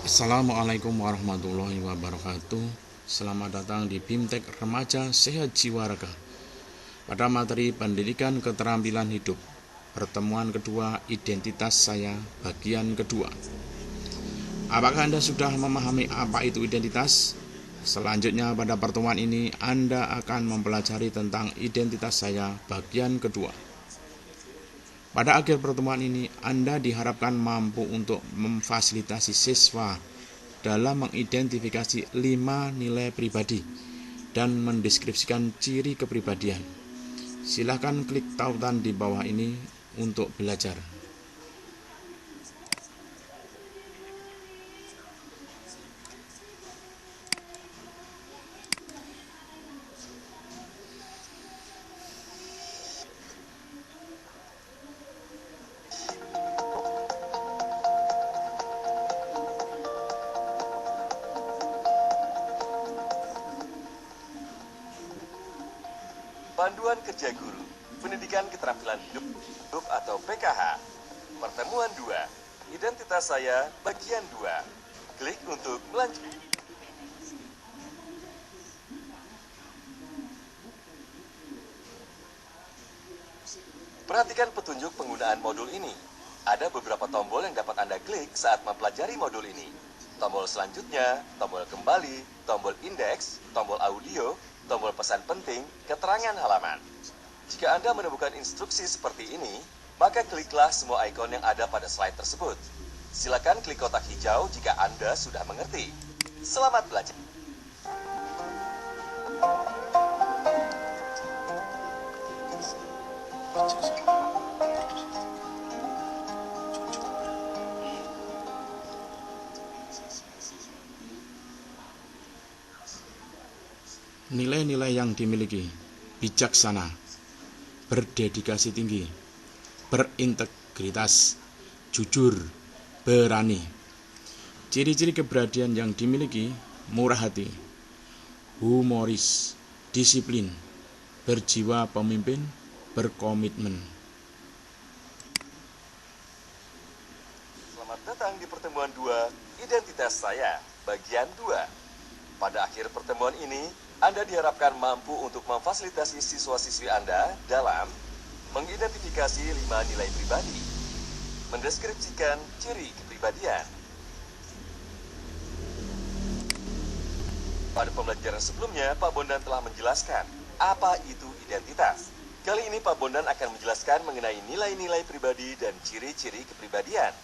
Assalamualaikum warahmatullahi wabarakatuh. Selamat datang di BIMTEK Remaja Sehat Jiwa Raga. Pada materi pendidikan keterampilan hidup, pertemuan kedua identitas saya bagian kedua. Apakah Anda sudah memahami apa itu identitas? Selanjutnya pada pertemuan ini Anda akan mempelajari tentang identitas saya bagian kedua. Pada akhir pertemuan ini, Anda diharapkan mampu untuk memfasilitasi siswa dalam mengidentifikasi 5 nilai pribadi dan mendeskripsikan ciri kepribadian. Silakan klik tautan di bawah ini untuk belajar. Panduan Kerja Guru, Pendidikan Keterampilan Hidup atau PKH. Pertemuan 2, Identitas Saya bagian 2. Klik untuk melanjutkan. Perhatikan petunjuk penggunaan modul ini. Ada beberapa tombol yang dapat Anda klik saat mempelajari modul ini. Tombol selanjutnya, tombol kembali, tombol indeks, tombol audio, tombol pesan penting, keterangan halaman. Jika Anda menemukan instruksi seperti ini, maka kliklah semua ikon yang ada pada slide tersebut. Silakan klik kotak hijau jika Anda sudah mengerti. Selamat belajar. Nilai-nilai yang dimiliki: bijaksana, berdedikasi tinggi, berintegritas, jujur, berani. Ciri-ciri kepribadian yang dimiliki: murah hati, humoris, disiplin, berjiwa pemimpin, berkomitmen. Selamat datang di pertemuan 2, Identitas Saya, bagian 2. Pada akhir pertemuan ini, Anda diharapkan mampu untuk memfasilitasi siswa-siswi Anda dalam mengidentifikasi 5 nilai pribadi, mendeskripsikan ciri kepribadian. Pada pembelajaran sebelumnya, Pak Bondan telah menjelaskan apa itu identitas. Kali ini Pak Bondan akan menjelaskan mengenai nilai-nilai pribadi dan ciri-ciri kepribadian.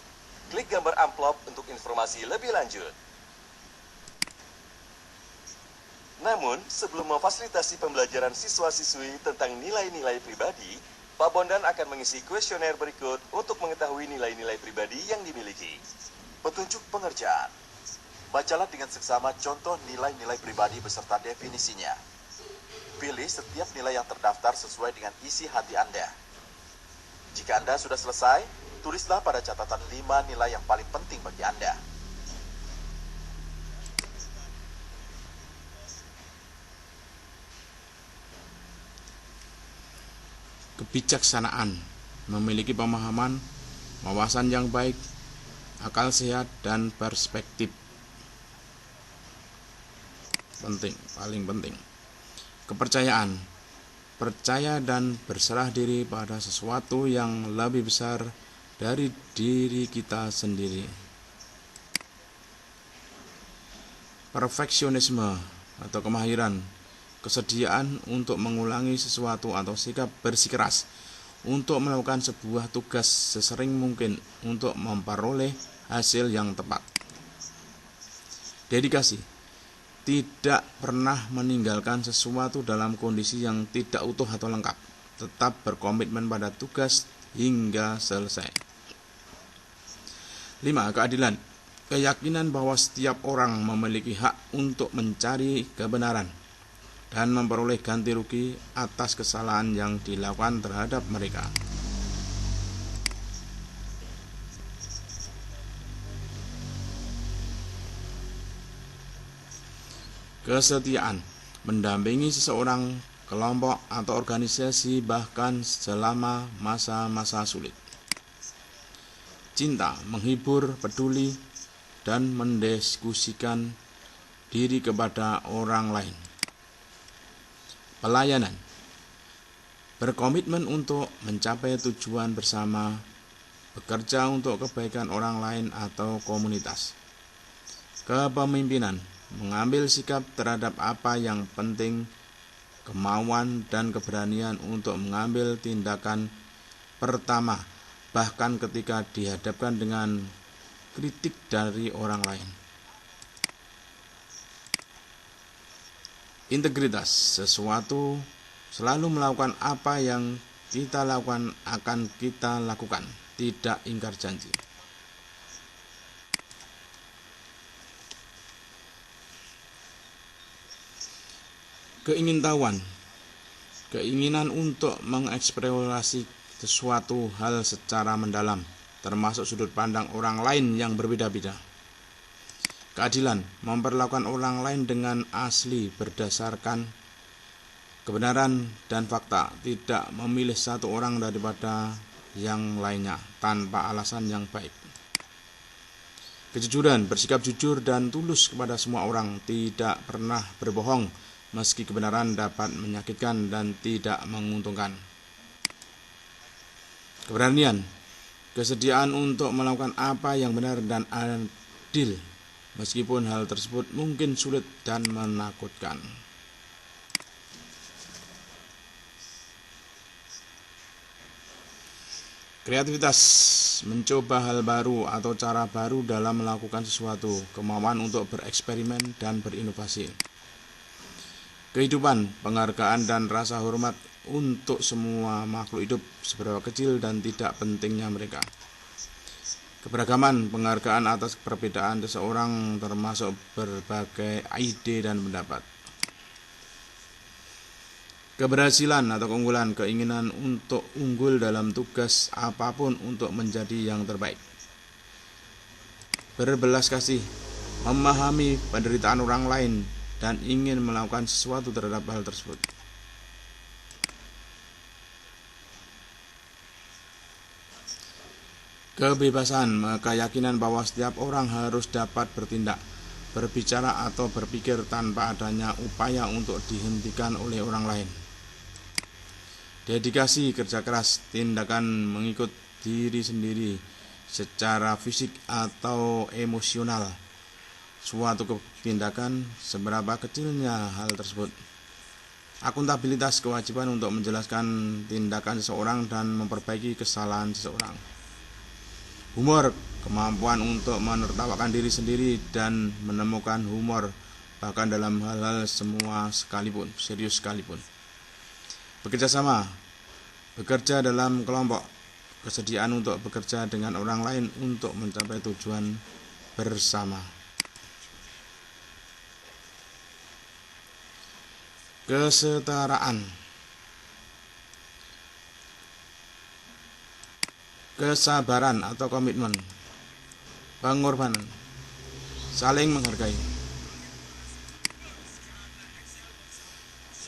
Klik gambar amplop untuk informasi lebih lanjut. Namun, sebelum memfasilitasi pembelajaran siswa-siswi tentang nilai-nilai pribadi, Pak Bondan akan mengisi kuesioner berikut untuk mengetahui nilai-nilai pribadi yang dimiliki. Petunjuk pengerjaan. Bacalah dengan seksama contoh nilai-nilai pribadi beserta definisinya. Pilih setiap nilai yang terdaftar sesuai dengan isi hati Anda. Jika Anda sudah selesai, tulislah pada catatan 5 nilai yang paling penting bagi Anda. Kebijaksanaan, memiliki pemahaman, wawasan yang baik, akal sehat, dan perspektif. Paling penting. Kepercayaan, percaya dan berserah diri pada sesuatu yang lebih besar dari diri kita sendiri. Perfeksionisme atau kemahiran, kesediaan untuk mengulangi sesuatu atau sikap bersikeras untuk melakukan sebuah tugas sesering mungkin untuk memperoleh hasil yang tepat. Dedikasi, tidak pernah meninggalkan sesuatu dalam kondisi yang tidak utuh atau lengkap, tetap berkomitmen pada tugas hingga selesai. 5. Keadilan, keyakinan bahwa setiap orang memiliki hak untuk mencari kebenaran dan memperoleh ganti rugi atas kesalahan yang dilakukan terhadap mereka. Kesetiaan, mendampingi seseorang, kelompok, atau organisasi bahkan selama masa-masa sulit. Cinta, menghibur, peduli, dan mendiskusikan diri kepada orang lain. Pelayanan berkomitmen untuk mencapai tujuan bersama, bekerja untuk kebaikan orang lain atau komunitas. Kepemimpinan mengambil sikap terhadap apa yang penting, kemauan dan keberanian untuk mengambil tindakan pertama, bahkan ketika dihadapkan dengan kritik dari orang lain. Integritas, sesuatu selalu melakukan apa yang kita lakukan akan kita lakukan, tidak ingkar janji. Keingintahuan, keinginan untuk mengeksplorasi sesuatu hal secara mendalam, termasuk sudut pandang orang lain yang berbeda-beda. Keadilan, memperlakukan orang lain dengan asli berdasarkan kebenaran dan fakta, tidak memilih satu orang daripada yang lainnya tanpa alasan yang baik. Kejujuran, bersikap jujur dan tulus kepada semua orang, tidak pernah berbohong meski kebenaran dapat menyakitkan dan tidak menguntungkan. Keberanian, kesediaan untuk melakukan apa yang benar dan adil, meskipun hal tersebut mungkin sulit dan menakutkan. Kreativitas, mencoba hal baru atau cara baru dalam melakukan sesuatu, kemauan untuk bereksperimen dan berinovasi. Kehidupan, penghargaan dan rasa hormat untuk semua makhluk hidup, seberapa kecil dan tidak pentingnya mereka. Keberagaman, penghargaan atas perbedaan seseorang termasuk berbagai ide dan pendapat. Keberhasilan atau keunggulan, keinginan untuk unggul dalam tugas apapun untuk menjadi yang terbaik. Berbelas kasih, memahami penderitaan orang lain dan ingin melakukan sesuatu terhadap hal tersebut. Kebebasan, keyakinan bahwa setiap orang harus dapat bertindak, berbicara atau berpikir tanpa adanya upaya untuk dihentikan oleh orang lain. Dedikasi, kerja keras, tindakan mengikut diri sendiri secara fisik atau emosional. Suatu tindakan seberapa kecilnya hal tersebut. Akuntabilitas, kewajiban untuk menjelaskan tindakan seseorang dan memperbaiki kesalahan seseorang. Humor, kemampuan untuk menertawakan diri sendiri dan menemukan humor bahkan dalam hal-hal semua sekalipun, serius sekalipun. Bekerja sama, bekerja dalam kelompok, kesediaan untuk bekerja dengan orang lain untuk mencapai tujuan bersama. Kesetaraan, kesabaran atau komitmen, pengorbanan, saling menghargai.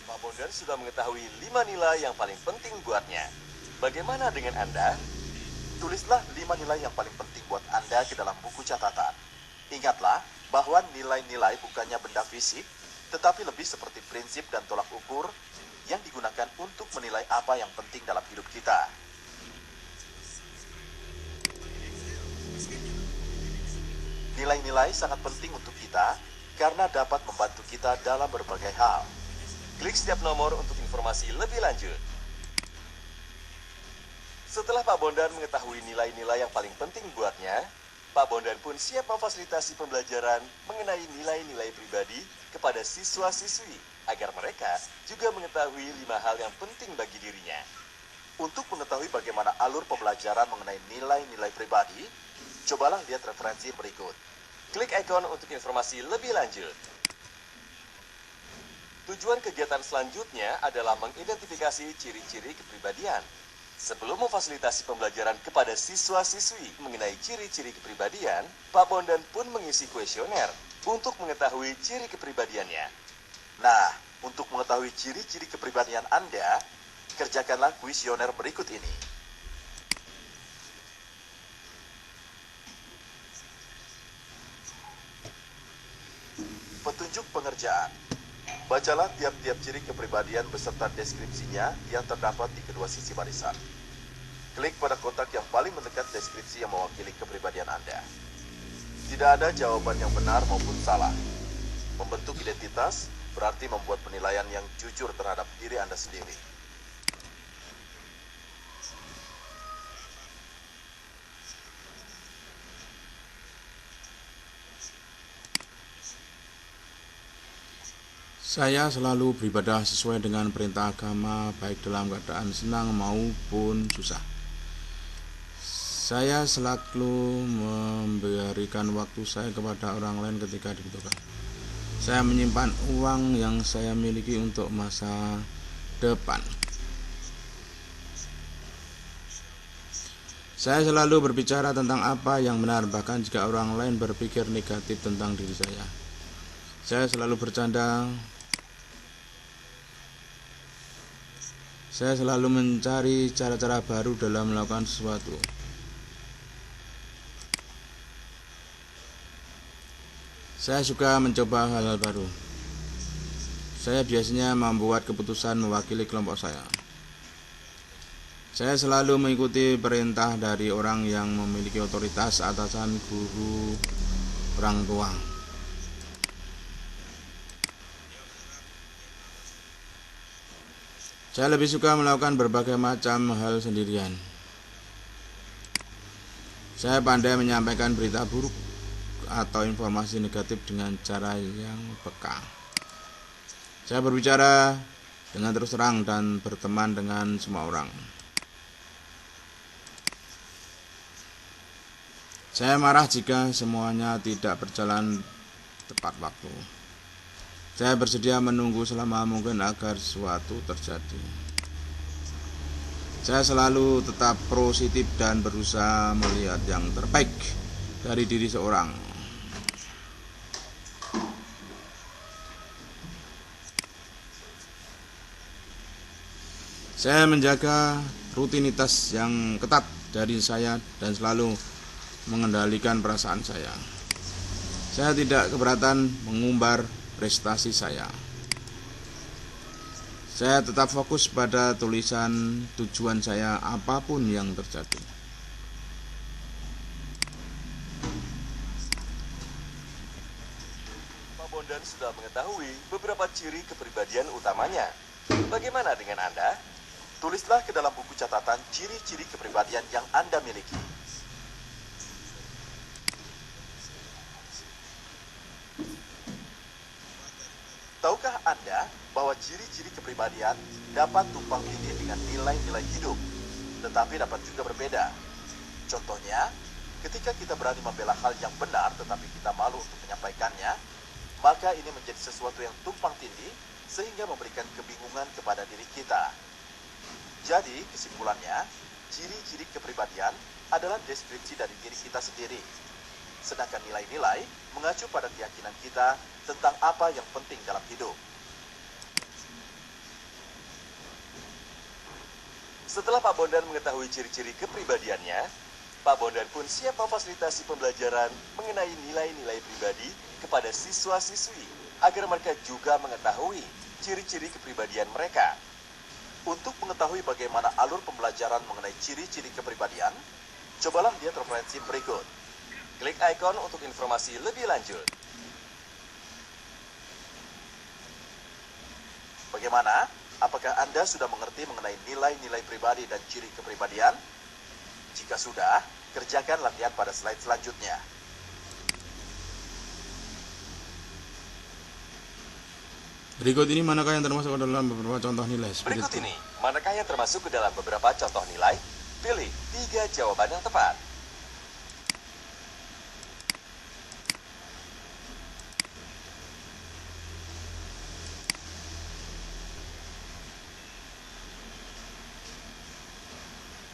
Pak Bondan sudah mengetahui 5 nilai yang paling penting buatnya. Bagaimana dengan Anda? Tulislah 5 nilai yang paling penting buat Anda ke dalam buku catatan. Ingatlah bahwa nilai-nilai bukannya benda fisik, tetapi lebih seperti prinsip dan tolak ukur yang digunakan untuk menilai apa yang penting dalam hidup kita. Nilai-nilai sangat penting untuk kita karena dapat membantu kita dalam berbagai hal. Klik setiap nomor untuk informasi lebih lanjut. Setelah Pak Bondan mengetahui nilai-nilai yang paling penting buatnya, Pak Bondan pun siap memfasilitasi pembelajaran mengenai nilai-nilai pribadi kepada siswa-siswi agar mereka juga mengetahui 5 hal yang penting bagi dirinya. Untuk mengetahui bagaimana alur pembelajaran mengenai nilai-nilai pribadi, cobalah lihat referensi berikut. Klik ikon untuk informasi lebih lanjut. Tujuan kegiatan selanjutnya adalah mengidentifikasi ciri-ciri kepribadian. Sebelum memfasilitasi pembelajaran kepada siswa-siswi mengenai ciri-ciri kepribadian, Pak Bondan pun mengisi kuesioner untuk mengetahui ciri kepribadiannya. Nah, untuk mengetahui ciri-ciri kepribadian Anda, kerjakanlah kuesioner berikut ini. Petunjuk pengerjaan. Bacalah tiap-tiap ciri kepribadian beserta deskripsinya yang terdapat di kedua sisi barisan. Klik pada kotak yang paling mendekat deskripsi yang mewakili kepribadian Anda. Tidak ada jawaban yang benar maupun salah. Membentuk identitas berarti membuat penilaian yang jujur terhadap diri Anda sendiri. Saya selalu beribadah sesuai dengan perintah agama, baik dalam keadaan senang maupun susah. Saya selalu memberikan waktu saya kepada orang lain ketika dibutuhkan. Saya menyimpan uang yang saya miliki untuk masa depan. Saya selalu berbicara tentang apa yang benar, bahkan jika orang lain berpikir negatif tentang diri saya. Saya selalu bercanda. Saya selalu mencari cara-cara baru dalam melakukan sesuatu. Saya suka mencoba hal-hal baru. Saya biasanya membuat keputusan mewakili kelompok saya. Saya selalu mengikuti perintah dari orang yang memiliki otoritas, atasan, guru, orang tua. Saya lebih suka melakukan berbagai macam hal sendirian. Saya pandai menyampaikan berita buruk atau informasi negatif dengan cara yang peka. Saya berbicara dengan terus terang dan berteman dengan semua orang. Saya marah jika semuanya tidak berjalan tepat waktu. Saya bersedia menunggu selama mungkin agar sesuatu terjadi. Saya selalu tetap positif dan berusaha melihat yang terbaik dari diri seorang. Saya menjaga rutinitas yang ketat dari saya dan selalu mengendalikan perasaan saya. Saya tidak keberatan mengumbar prestasi saya. Saya tetap fokus pada tulisan tujuan saya apapun yang terjadi. Pak Bondan sudah mengetahui beberapa ciri kepribadian utamanya. Bagaimana dengan Anda? Tulislah ke dalam buku catatan ciri-ciri kepribadian yang Anda miliki. Tahukah Anda bahwa ciri-ciri kepribadian dapat tumpang tindih dengan nilai-nilai hidup, tetapi dapat juga berbeda. Contohnya, ketika kita berani membela hal yang benar tetapi kita malu untuk menyampaikannya, maka ini menjadi sesuatu yang tumpang tindih sehingga memberikan kebingungan kepada diri kita. Jadi, kesimpulannya, ciri-ciri kepribadian adalah deskripsi dari diri kita sendiri. Sedangkan nilai-nilai mengacu pada keyakinan kita tentang apa yang penting dalam hidup. Setelah Pak Bondan mengetahui ciri-ciri kepribadiannya, Pak Bondan pun siap memfasilitasi pembelajaran mengenai nilai-nilai pribadi kepada siswa-siswi agar mereka juga mengetahui ciri-ciri kepribadian mereka. Untuk mengetahui bagaimana alur pembelajaran mengenai ciri-ciri kepribadian, cobalah lihat referensi berikut. Klik ikon untuk informasi lebih lanjut. Bagaimana? Apakah Anda sudah mengerti mengenai nilai-nilai pribadi dan ciri kepribadian? Jika sudah, kerjakan latihan pada slide selanjutnya. Berikut ini manakah yang termasuk ke dalam beberapa contoh nilai? Berikut ini, manakah yang termasuk ke dalam beberapa contoh nilai? Pilih 3 jawaban yang tepat.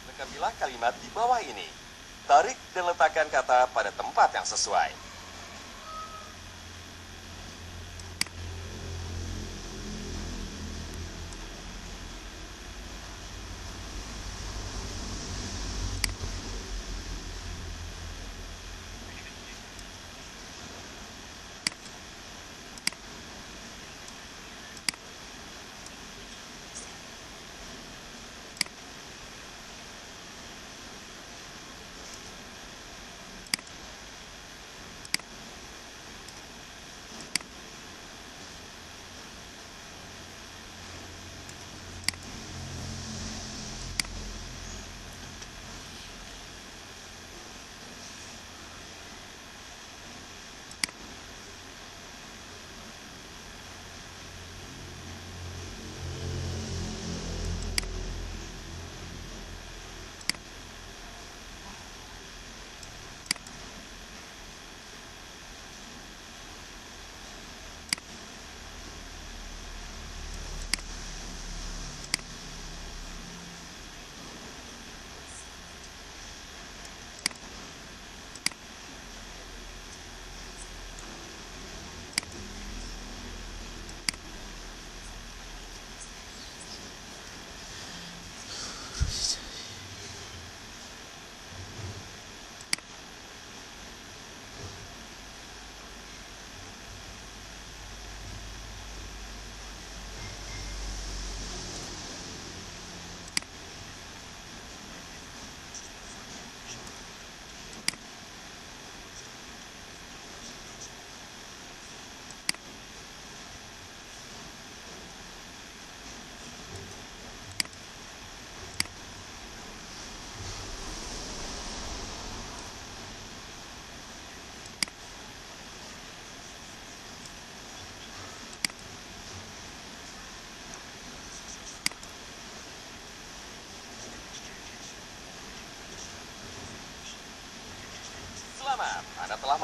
Lengkapilah kalimat di bawah ini. Tarik dan letakkan kata pada tempat yang sesuai.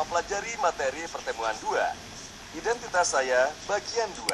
mempelajari materi pertemuan 2. Identitas saya bagian 2.